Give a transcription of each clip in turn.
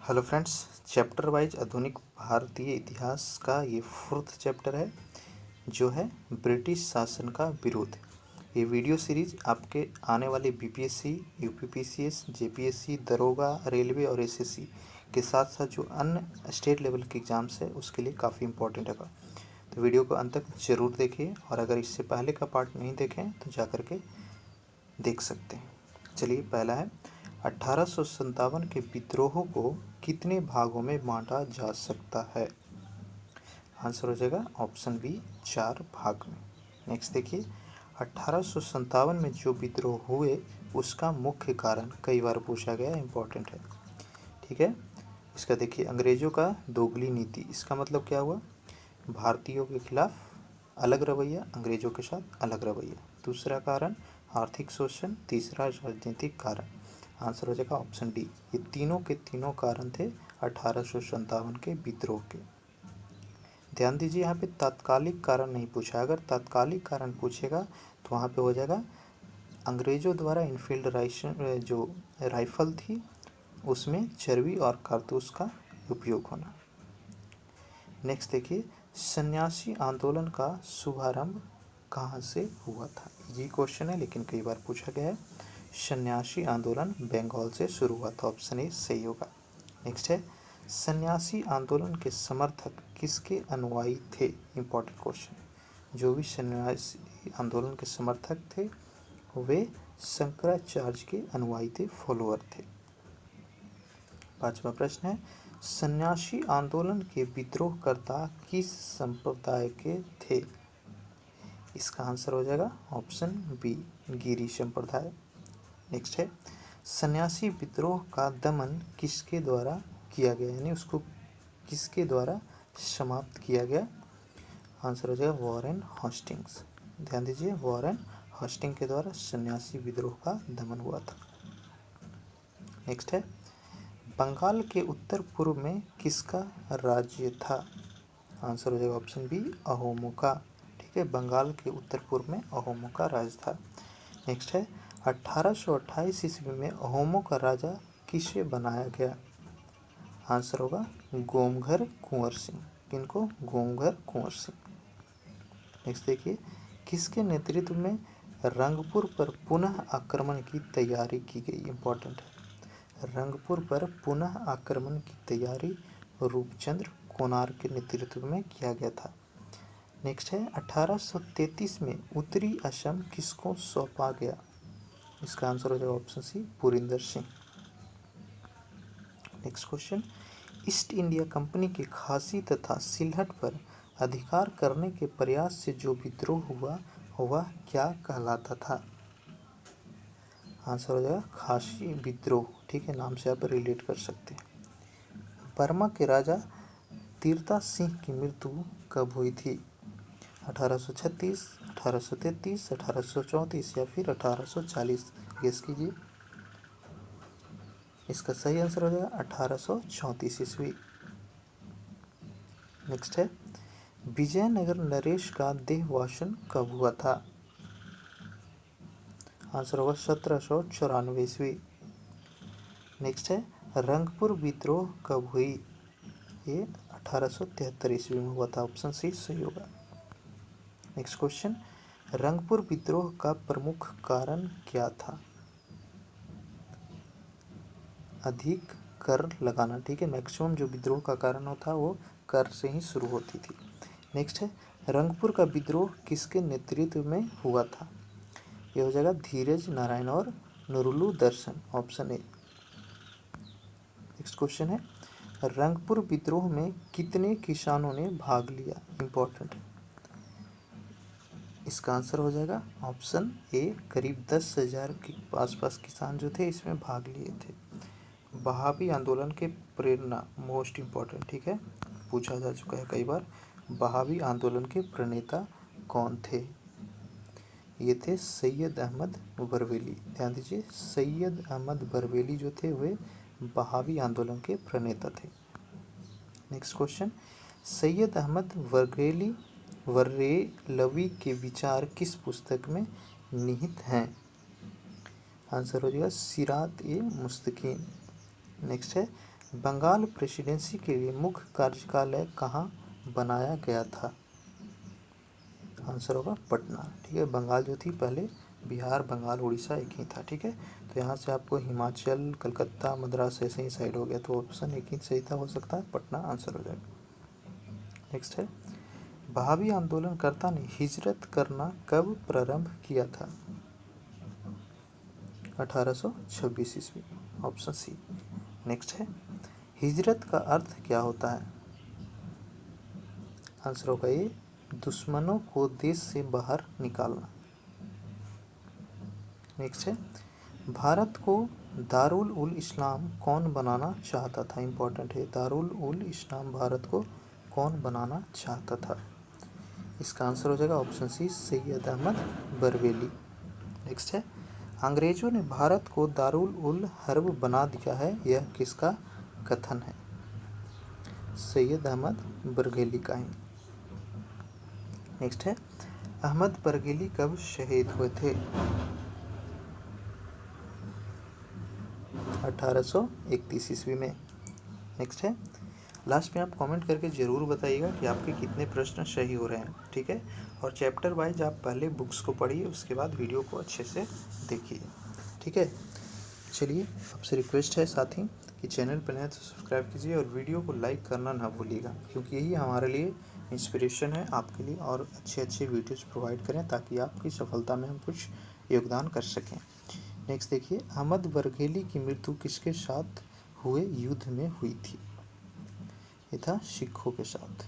Hello friends, chapter wise आधुनिक भारतीय इतिहास का ये फोर्थ चैप्टर है जो है ब्रिटिश शासन का विरोध। ये वीडियो सीरीज आपके आने वाले बीपीएससी, यूपीपीसीएस, जेपीएससी, दरोगा, रेलवे और एसएससी के साथ साथ जो अन्य स्टेट लेवल के एग्ज़ाम्स है उसके लिए काफ़ी इंपॉर्टेंट है। तो वीडियो को अंत तक ज़रूर देखिए और अगर इससे पहले का पार्ट नहीं देखें तो जा कर के देख सकते हैं। चलिए, पहला है 1857 के विद्रोह को कितने भागों में बांटा जा सकता है। आंसर हो जाएगा ऑप्शन बी, 4 भाग में। नेक्स्ट देखिए, 1857 में जो विद्रोह हुए उसका मुख्य कारण कई बार पूछा गया, इंपॉर्टेंट है। ठीक है, इसका देखिए, अंग्रेजों का दोगली नीति। इसका मतलब क्या हुआ? भारतीयों के खिलाफ अलग रवैया, अंग्रेजों के साथ अलग रवैया। दूसरा कारण आर्थिक शोषण, तीसरा राजनीतिक कारण। आंसर हो जाएगा ऑप्शन डी। ये तीनों के तीनों कारण थे 1857 के विद्रोह के। ध्यान दीजिए, यहाँ पे तात्कालिक कारण नहीं पूछा। अगर तात्कालिक कारण पूछेगा तो वहाँ पे हो जाएगा अंग्रेजों द्वारा इनफील्ड जो राइफल थी उसमें चर्बी और कारतूस का उपयोग होना। नेक्स्ट देखिए, सन्यासी आंदोलन का शुभारंभ कहाँ से हुआ था। ये क्वेश्चन है लेकिन कई बार पूछा गया है। सन्यासी आंदोलन बंगाल से शुरू हुआ था, ऑप्शन ए सही होगा। नेक्स्ट है, सन्यासी आंदोलन के समर्थक किसके अनुयायी थे। इंपॉर्टेंट क्वेश्चन है। जो भी सन्यासी आंदोलन के समर्थक थे वे शंकराचार्य के अनुयायी थे, फॉलोअर थे। पांचवा प्रश्न है, सन्यासी आंदोलन के विद्रोहकर्ता किस संप्रदाय के थे। इसका आंसर हो जाएगा ऑप्शन बी, गिरी संप्रदाय। नेक्स्ट है, सन्यासी विद्रोह का दमन किसके द्वारा किया गया, यानी उसको किसके द्वारा समाप्त किया गया। आंसर हो जाएगा वॉरेन हॉस्टिंग्स। ध्यान दीजिए, वॉरेन हॉस्टिंग के द्वारा सन्यासी विद्रोह का दमन हुआ था। नेक्स्ट है, बंगाल के उत्तर पूर्व में किसका राज्य था। आंसर हो जाएगा ऑप्शन बी, अहोमों का। ठीक है, बंगाल के उत्तर पूर्व में अहोमों का राज था। नेक्स्ट है, 1828 ईस्वी में अहोमों का राजा किसे बनाया गया। आंसर होगा गोमघर कुंवर सिंह। किनको? गोमघर कुंवर सिंह। नेक्स्ट देखिए, किसके नेतृत्व में रंगपुर पर पुनः आक्रमण की तैयारी की गई। इंपॉर्टेंट है, रंगपुर पर पुनः आक्रमण की तैयारी रूपचंद्र कोनार के नेतृत्व में किया गया था। नेक्स्ट है, 1833 में उत्तरी असम किसको सौंपा गया। इसका आंसर हो जाएगा option C, Purinder Singh. Next question, East India company के खासी तथा सिलहट पर अधिकार करने के प्रयास से जो विद्रोह हुआ वह क्या कहलाता था। आंसर हो जाएगा खासी विद्रोह। ठीक है, नाम से आप रिलेट कर सकते हैं। बर्मा के राजा तीरथा सिंह की मृत्यु कब हुई थी। 1836, 1833, 1834 या फिर 1840। गेस कीजिए। इसका सही आंसर हो जाएगा 1834 ईस्वी। नेक्स्ट है, विजयनगर नरेश का देहवासन कब हुआ था। आंसर होगा 1794 ईस्वी। नेक्स्ट है, रंगपुर विद्रोह कब हुई। ये 1873 ईस्वी में हुआ था, ऑप्शन सी सही होगा। नेक्स्ट क्वेश्चन, रंगपुर विद्रोह का प्रमुख कारण क्या था। अधिक कर लगाना। ठीक है, मैक्सिमम जो विद्रोह का कारण होता वो कर से ही शुरू होती थी। नेक्स्ट है, रंगपुर का विद्रोह किसके नेतृत्व में हुआ था। ये हो जाएगा धीरज नारायण और नुरुलु दर्शन, ऑप्शन ए। नेक्स्ट क्वेश्चन है, रंगपुर विद्रोह में कितने किसानों ने भाग लिया। इंपॉर्टेंट है, इसका आंसर हो जाएगा ऑप्शन ए, करीब 10,000 के आसपास किसान जो थे इसमें भाग लिए थे। बहावी आंदोलन के प्रेरणा, मोस्ट इम्पॉर्टेंट। ठीक है, पूछा जा चुका है कई बार। बहावी आंदोलन के प्रणेता कौन थे। ये थे सैयद अहमद बरवेली। ध्यान दीजिए, सैयद अहमद बरवेली जो थे वे बहावी आंदोलन के प्रणेता थे। नेक्स्ट क्वेश्चन, सैयद अहमद बरेलवी के विचार किस पुस्तक में निहित हैं। आंसर हो जाएगा सिरात ए मुस्तकीम। नेक्स्ट है, बंगाल प्रेसिडेंसी के लिए मुख्य कार्यालय कहाँ बनाया गया था? आंसर होगा पटना। ठीक है, बंगाल जो थी पहले बिहार, बंगाल, उड़ीसा एक ही था। ठीक है, तो यहाँ से आपको हिमाचल, कलकत्ता, मद्रास ऐसे ही साइड हो गया, तो ऑप्शन एक ही सही था, हो सकता है पटना आंसर हो जाएगा। नेक्स्ट है, भावी आंदोलनकर्ता ने हिजरत करना कब प्रारंभ किया था? 1826 ईस्वी, ऑप्शन सी। नेक्स्ट है, हिजरत का अर्थ क्या होता है? आंसर होगा ये, दुश्मनों को देश से बाहर निकालना। नेक्स्ट है, भारत को दारुल उल इस्लाम कौन बनाना चाहता था? इंपॉर्टेंट है, दारुल उल इस्लाम भारत को कौन बनाना चाहता था? इसका आंसर हो जाएगा option C, Syed Ahmad Barelvi. Next है, अंग्रेजों ने भारत को दारुल उल हर्ब बना दिया है, यह किसका कथन है? सैयद अहमद बरेलवी का ही। नेक्स्ट है, अहमद बरेलवी कब शहीद हुए थे? 1831 ईस्वी में। नेक्स्ट है, लास्ट में आप कमेंट करके ज़रूर बताइएगा कि आपके कितने प्रश्न सही हो रहे हैं। ठीक है, और चैप्टर वाइज आप पहले बुक्स को पढ़िए, उसके बाद वीडियो को अच्छे से देखिए। ठीक है, चलिए आपसे रिक्वेस्ट है साथ ही कि चैनल पर नए तो सब्सक्राइब कीजिए और वीडियो को लाइक करना ना भूलिएगा, क्योंकि यही हमारे लिए इंस्पिरेशन है आपके लिए, और अच्छे अच्छे वीडियोस प्रोवाइड करें ताकि आपकी सफलता में हम कुछ योगदान कर सकें। नेक्स्ट देखिए, अहमद बरेलवी की मृत्यु किसके साथ हुए युद्ध में हुई थी? ये था सिखों के साथ।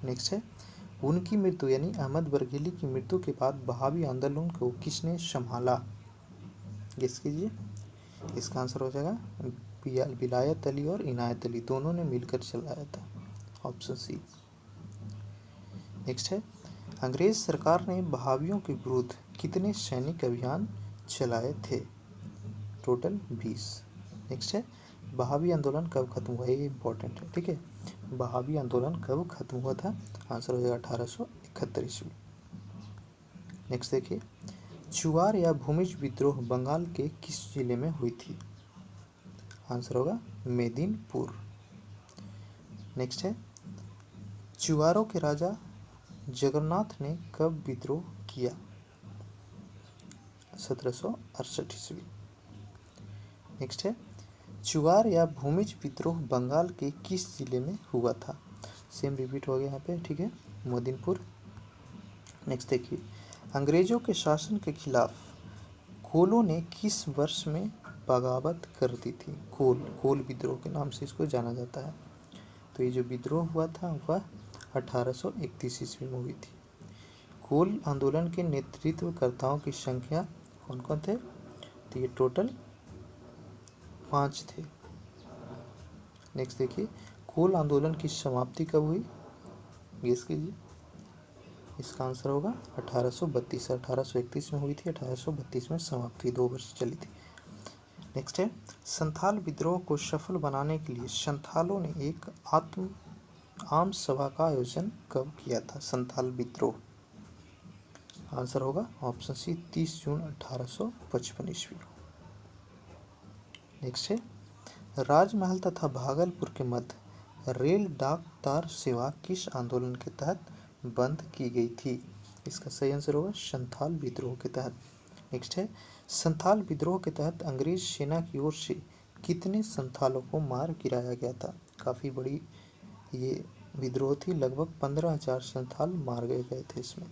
नेक्स्ट है, उनकी मृत्यु यानी अहमद बरेलवी की मृत्यु के बाद बहावी आंदोलन को किसने संभाला? गेस कीजिए। इसका आंसर हो जाएगा विलायत अली और इनायत अली, दोनों ने मिलकर चलाया था, ऑप्शन सी। नेक्स्ट है, अंग्रेज सरकार ने बहावियों के विरुद्ध कितने सैनिक अभियान चलाए थे? टोटल 20। नेक्स्ट है, बहावी आंदोलन कब खत्म हुआ? ये इंपॉर्टेंट है। ठीक है, बहावी आंदोलन कब खत्म हुआ था? आंसर हो जाएगा 1871 ईस्वी। नेक्स्ट देखिए, चुआर या भूमिज विद्रोह बंगाल के किस जिले में हुई थी? आंसर होगा मेदिनीपुर। नेक्स्ट है, चुआरों के राजा जगन्नाथ ने कब विद्रोह किया? 1768 ईस्वी। नेक्स्ट है, चुआर या भूमिज विद्रोह बंगाल के किस जिले में हुआ था? सेम रिपीट हो गया यहाँ पे। ठीक है, मेदिनीपुर। नेक्स्ट देखिए, अंग्रेजों के शासन के खिलाफ कोलों ने किस वर्ष में बगावत कर दी थी? कोल विद्रोह के नाम से इसको जाना जाता है। तो ये जो विद्रोह हुआ था वह 1831 ईस्वी में हुई थी। कोल आंदोलन के नेतृत्वकर्ताओं की संख्या कौन कौन थे? तो ये टोटल 5 थे। नेक्स्ट देखिए, कोल आंदोलन की समाप्ति कब हुई? गेस कीजिए। इसका आंसर होगा 1832। 1831 में हुई थी, 1832 में समाप्त हुई, 2 वर्ष चली थी। नेक्स्ट है, संथाल विद्रोह को सफल बनाने के लिए संथालों ने एक आम सभा का आयोजन कब किया था? संथाल विद्रोह। आंसर होगा ऑप्शन सी, 30 जून 1855 ईस्वी। नेक्स्ट है, राजमहल तथा भागलपुर के मध्य रेल डाक तार सेवा किस आंदोलन के तहत बंद की गई थी? इसका सही आंसर होगा संथाल विद्रोह के तहत। नेक्स्ट है, संथाल विद्रोह के तहत अंग्रेज सेना की ओर से कितने संथालों को मार गिराया गया था? काफ़ी बड़ी ये विद्रोह थी, लगभग 15,000 संथाल मार गए थे इसमें।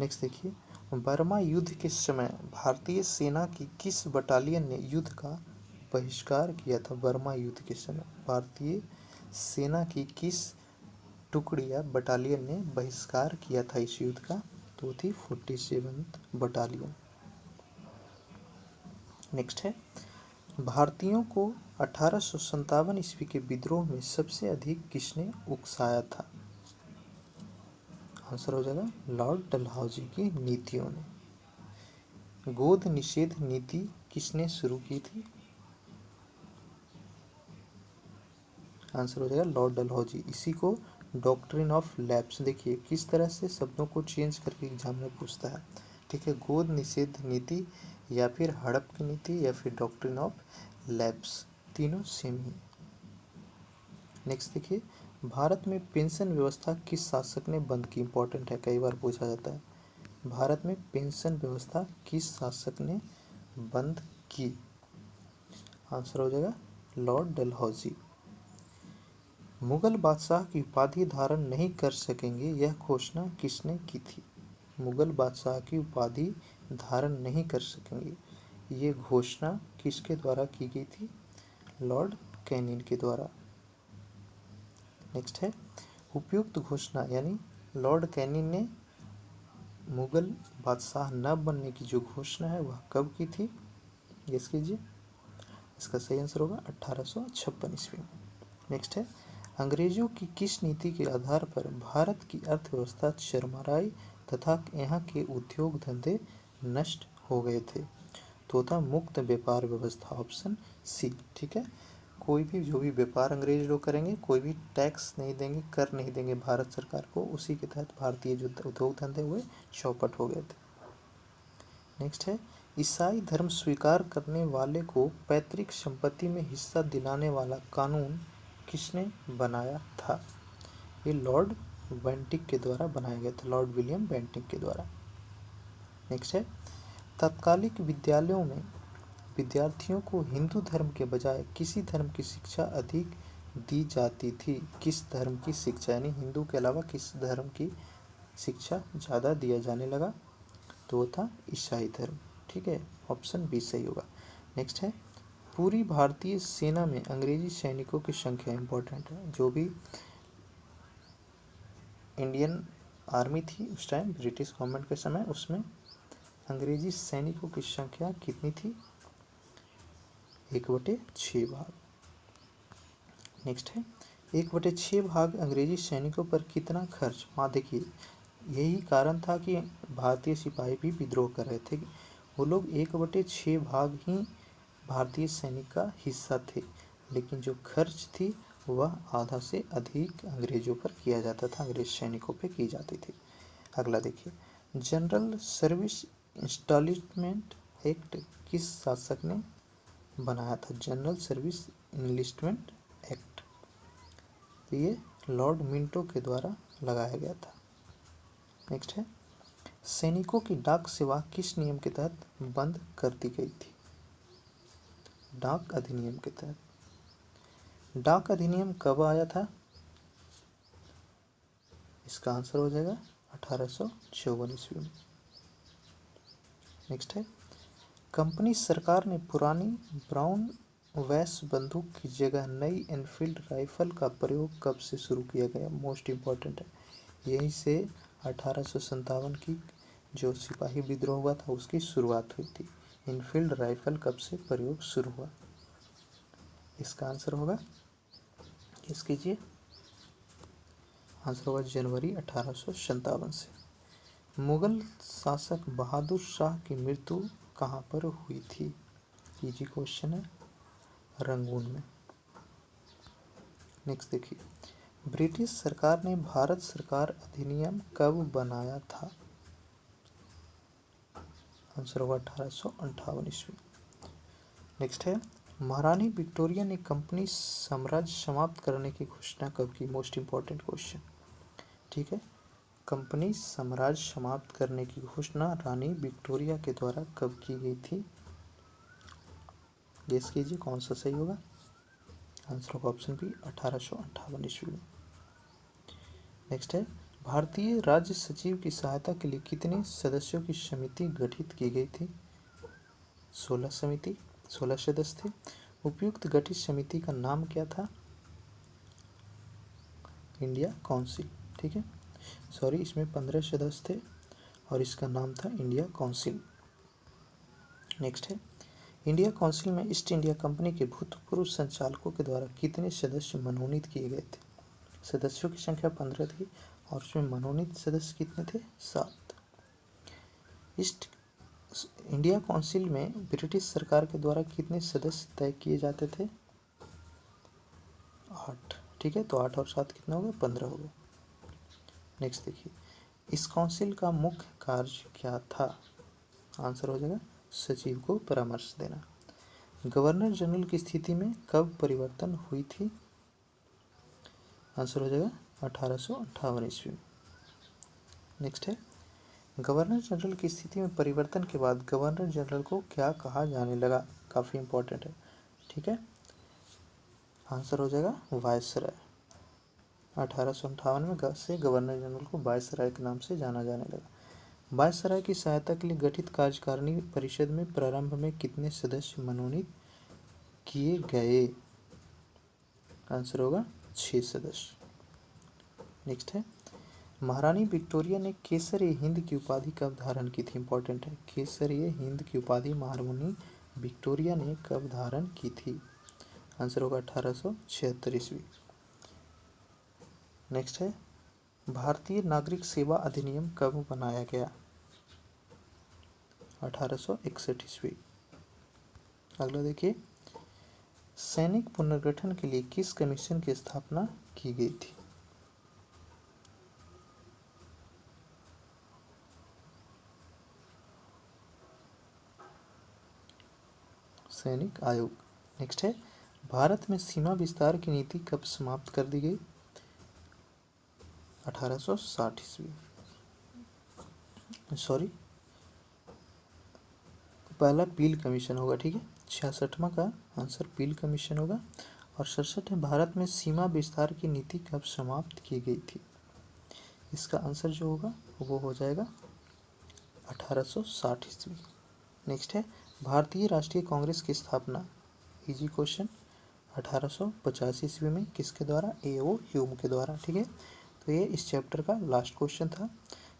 नेक्स्ट देखिए, बर्मा युद्ध के समय भारतीय सेना की किस बटालियन ने युद्ध का बहिष्कार किया था? बर्मा युद्ध के समय भारतीय सेना की किस टुकड़ी या बटालियन ने बहिष्कार किया था इस युद्ध का? तो थी 47th बटालियन। नेक्स्ट है, भारतीयों को 1857 ईस्वी के विद्रोह में सबसे अधिक किसने उकसाया था? आंसर हो जाएगा लॉर्ड डलहौजी की नीतियों ने। गोद निषेध नीति किसने शुरू की थी? आंसर हो जाएगा लॉर्ड डलहौजी। इसी को डॉक्ट्रिन ऑफ लैप्स, देखिए किस तरह से शब्दों को चेंज करके एग्जाम में पूछता है। ठीक है, गोद निषेध नीति या फिर हड़प की नीति या फिर डॉक्ट्रिन ऑफ लैप्स, तीनों सेम ही है। नेक्स्ट देखिए, भारत में पेंशन व्यवस्था किस शासक ने बंद की? इंपॉर्टेंट है, कई बार पूछा जाता है। भारत में पेंशन व्यवस्था किस शासक ने बंद की? आंसर हो जाएगा लॉर्ड डलहौजी। मुगल बादशाह की उपाधि धारण नहीं कर सकेंगे, यह घोषणा किसने की थी? मुगल बादशाह की उपाधि धारण नहीं कर सकेंगे, ये घोषणा किसके द्वारा की गई थी? लॉर्ड कैनिंग के द्वारा। नेक्स्ट है, उपयुक्त घोषणा यानी लॉर्ड कैनिंग ने मुगल बादशाह न बनने की जो घोषणा है वह कब की थी? गेस कीजिए। इसका सही आंसर होगा 1856 ईस्वी में। नेक्स्ट है, अंग्रेजों की किस नीति के आधार पर भारत की अर्थव्यवस्था चरमराई तथा यहाँ के उद्योग धंधे नष्ट हो गए थे? तो था मुक्त व्यापार व्यवस्था, ऑप्शन सी। ठीक है, कोई भी जो भी व्यापार अंग्रेज लोग करेंगे, कोई भी टैक्स नहीं देंगे, कर नहीं देंगे भारत सरकार को, उसी के तहत भारतीय जो उद्योग धंधे हुए चौपट हो गए थे। नेक्स्ट है, ईसाई धर्म स्वीकार करने वाले को पैतृक संपत्ति में हिस्सा दिलाने वाला कानून किसने बनाया था? ये लॉर्ड बेंटिक के द्वारा बनाया गया था, लॉर्ड विलियम बेंटिक के द्वारा। नेक्स्ट है, तत्कालिक विद्यालयों में विद्यार्थियों को हिंदू धर्म के बजाय किसी धर्म की शिक्षा अधिक दी जाती थी? किस धर्म की शिक्षा, यानी हिंदू के अलावा किस धर्म की शिक्षा ज़्यादा दिया जाने लगा? तो वो था ईसाई धर्म। ठीक है, ऑप्शन बी सही होगा। नेक्स्ट है, पूरी भारतीय सेना में अंग्रेजी सैनिकों की संख्या, इंपॉर्टेंट है, जो भी इंडियन आर्मी थी उस टाइम ब्रिटिश गवर्नमेंट के समय, उसमें अंग्रेजी सैनिकों की संख्या कितनी थी? 1/6 भाग। नेक्स्ट है, 1/6 भाग अंग्रेजी सैनिकों पर कितना खर्च? वहाँ देखिए, यही कारण था कि भारतीय सिपाही भी विद्रोह कर रहे थे। वो लोग 1/6 भाग ही भारतीय सैनिक का हिस्सा थे, लेकिन जो खर्च थी वह आधा से अधिक अंग्रेजों पर किया जाता था, अंग्रेज सैनिकों पर की जाती थी। अगला देखिए, जनरल सर्विस इंस्टॉलमेंट एक्ट किस शासक ने बनाया था? जनरल सर्विस इनलिस्टमेंट एक्ट, ये लॉर्ड मिंटो के द्वारा लगाया गया था। नेक्स्ट है, सैनिकों की डाक सेवा किस नियम के तहत बंद कर दी गई थी? डाक अधिनियम के तहत। डाक अधिनियम कब आया था? इसका आंसर हो जाएगा 1854 ईस्वी में। नेक्स्ट है, कंपनी सरकार ने पुरानी ब्राउन वैस बंदूक की जगह नई एनफील्ड राइफल का प्रयोग कब से शुरू किया गया? मोस्ट इम्पॉर्टेंट है, यहीं से 1857 की जो सिपाही विद्रोह हुआ था उसकी शुरुआत हुई थी। इनफील्ड राइफल कब से प्रयोग शुरू हुआ? इसका आंसर होगा, गेस कीजिए। आंसर होगा जनवरी 1857 से। मुगल शासक बहादुर शाह की मृत्यु कहाँ पर हुई थी? इजी क्वेश्चन है, रंगून में। नेक्स्ट देखिए, ब्रिटिश सरकार ने भारत सरकार अधिनियम कब बनाया था? आंसर होगा 1858 ईस्वी। नेक्स्ट है, महारानी विक्टोरिया ने कंपनी साम्राज्य समाप्त करने की घोषणा कब की? Most important question. ठीक है, कंपनी साम्राज्य समाप्त करने की घोषणा रानी विक्टोरिया के द्वारा कब की गई थी? गेस कीजिए कौन सा सही होगा। आंसर होगा ऑप्शन बी 1858 ईस्वी में। नेक्स्ट है, भारतीय राज्य सचिव की सहायता के लिए कितने सदस्यों की समिति गठित की गई थी? 16 सदस्य थे। उपयुक्त गठित समिति का नाम क्या था? India council. ठीक है, सॉरी, इसमें 15 सदस्य थे और इसका नाम था इंडिया काउंसिल। नेक्स्ट है, इंडिया काउंसिल में ईस्ट इंडिया कंपनी के भूतपूर्व संचालकों के द्वारा कितने सदस्य मनोनीत किए गए थे? सदस्यों की संख्या 15 थी और उसमें मनोनीत सदस्य कितने थे? 7। ईस्ट इंडिया काउंसिल में ब्रिटिश सरकार के द्वारा कितने सदस्य तय किए जाते थे? 8। ठीक है, तो 8 और 7 कितना हो गया? 15 हो गया। नेक्स्ट देखिए, इस काउंसिल का मुख्य कार्य क्या था? आंसर हो जाएगा सचिव को परामर्श देना। गवर्नर जनरल की स्थिति में कब परिवर्तन हुई थी? आंसर हो जाएगा 1858 ईस्वी में। नेक्स्ट है, गवर्नर जनरल की स्थिति में परिवर्तन के बाद गवर्नर जनरल को क्या कहा जाने लगा? काफ़ी इंपॉर्टेंट है, ठीक है। आंसर हो जाएगा वायसराय। 1858 में से गवर्नर जनरल को वायसराय के नाम से जाना जाने लगा। वायसराय की सहायता के लिए गठित कार्यकारिणी परिषद में प्रारंभ में कितने सदस्य मनोनीत किए गए? आंसर होगा 6 सदस्य। नेक्स्ट है, महारानी विक्टोरिया ने केसर-ए-हिंद की उपाधि कब धारण की थी? इंपॉर्टेंट है, केसर-ए-हिंद की उपाधि महारानी विक्टोरिया ने कब धारण की थी? आंसर होगा 1876 ईस्वी। नेक्स्ट है, भारतीय नागरिक सेवा अधिनियम कब बनाया गया? 1861 ईस्वी। अगला देखिए, सैनिक पुनर्गठन के लिए किस कमीशन की स्थापना की गई थी? सैनिक आयोग। नेक्स्ट है, भारत में सीमा विस्तार की नीति कब समाप्त कर दी गई? 1860 ईस्वी। सॉरी, पहला पील कमीशन होगा, ठीक है। 66वां का आंसर पील कमीशन होगा। और 67 है, भारत में सीमा विस्तार की नीति कब समाप्त की गई थी? इसका आंसर जो होगा वो हो जाएगा 1860 ईस्वी। नेक्स्ट है, भारतीय राष्ट्रीय कांग्रेस की स्थापना, इजी क्वेश्चन, 1885 ईस्वी में किसके द्वारा? ए.ओ. ह्यूम के द्वारा, ठीक है। तो ये इस चैप्टर का लास्ट क्वेश्चन था।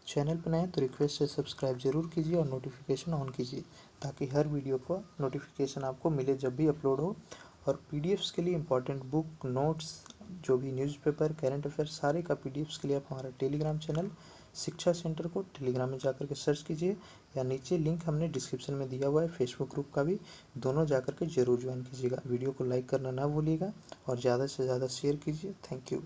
चैनल पर नए तो रिक्वेस्ट है सब्सक्राइब जरूर कीजिए और नोटिफिकेशन ऑन कीजिए, ताकि हर वीडियो का नोटिफिकेशन आपको मिले जब भी अपलोड हो। और पीडीएफ्स के लिए इंपॉर्टेंट बुक, नोट्स, जो भी न्यूज़पेपर, करंट अफेयर, सारे का पीडीएफ्स के लिए आप हमारा टेलीग्राम चैनल शिक्षा सेंटर को टेलीग्राम में जाकर के सर्च कीजिए, या नीचे लिंक हमने डिस्क्रिप्शन में दिया हुआ है फेसबुक ग्रुप का भी, दोनों जाकर के जरूर ज्वाइन कीजिएगा। वीडियो को लाइक करना ना भूलिएगा और ज़्यादा से ज़्यादा शेयर कीजिए। Thank you.